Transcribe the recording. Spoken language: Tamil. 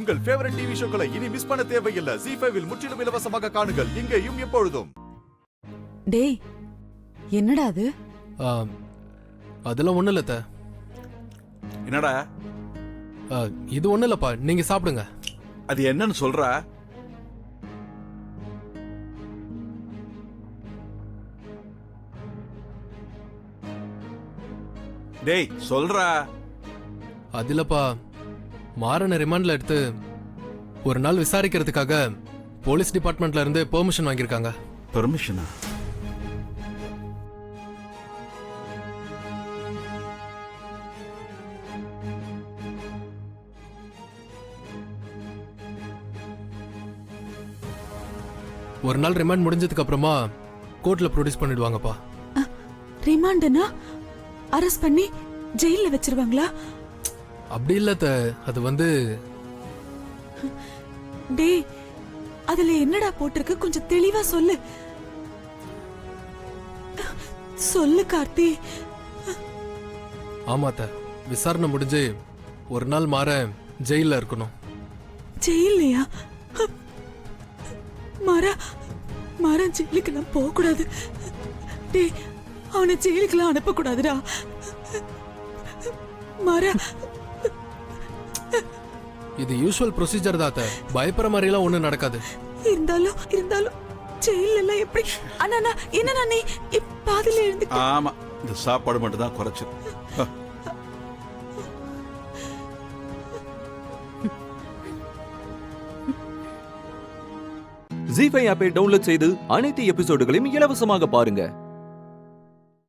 உங்கள் ஃபேவரட் டிவி ஷோக்களை இனி மிஸ் பண்ண தேவையில்லை. ஜீ5 இல் முற்றிலும் இலவசமாக காணுங்கள், இங்கேயும் எப்பொழுதும். டேய், என்னடா அது? அதெல்லாம் ஒண்ணும் இல்ல அத்தை. என்னடா இது ஒண்ணும் இல்லப்பா, நீங்க சாப்பிடுங்க. அது என்னன்னு சொல்றா? டேய் சொல்றா. அது இல்லப்பா, மாறன ரிமாண்ட்ல எடுத்து ஒரு நாள் விசாரிக்கிறதுக்காக போலீஸ் டிபார்ட்மெண்ட்ல இருந்து பெர்மிஷன் வாங்கியிருக்காங்க. பெர்மிஷனா? ஒரு நாள் ரிமாண்ட் முடிஞ்சதுக்கு அப்புறமா கோர்ட்ல ப்ரொடியூஸ் பண்ணிடுவாங்கப்பா. ரிமாண்ட்னா அரெஸ்ட் பண்ணி ஜெயில்ல வச்சிருவாங்களா? அப்படி இல்ல அத்தை, அது வந்து டேய், அதுல என்னடா போட்டிருக்கு? கொஞ்சம் தெளிவா சொல்லு. சொல்லு கார்த்தி. ஆமா அத்தை, விசாரணை முடிஞ்சு ஒரு நாள் மாற ஜெயில்ல இருக்கணும். ஜெயில்லையா? மாறா ஜெயிலுக்கெல்லாம் போக கூடாது. டேய், அவனை ஜெயிலுக்கெல்லாம் அனுப்பக்கூடாதுடா. மாறா, இது யூசுவல் ப்ரொசீஜர் தான் அத்தை, பயப்படுற மாதிரி எல்லாம் ஒண்ணும் நடக்காது. இருந்தாலும் ஜெயில எல்லாம் எப்படி? அண்ணா என்ன நீ பாதியில இருந்து? ஆமா, இந்த சாப்பாடு மட்டும் தான் குறைச்சு. ஜீ5 ஆப்பை டவுன்லோட் செய்து அனைத்து எபிசோடுகளையும் இலவசமாக பாருங்க.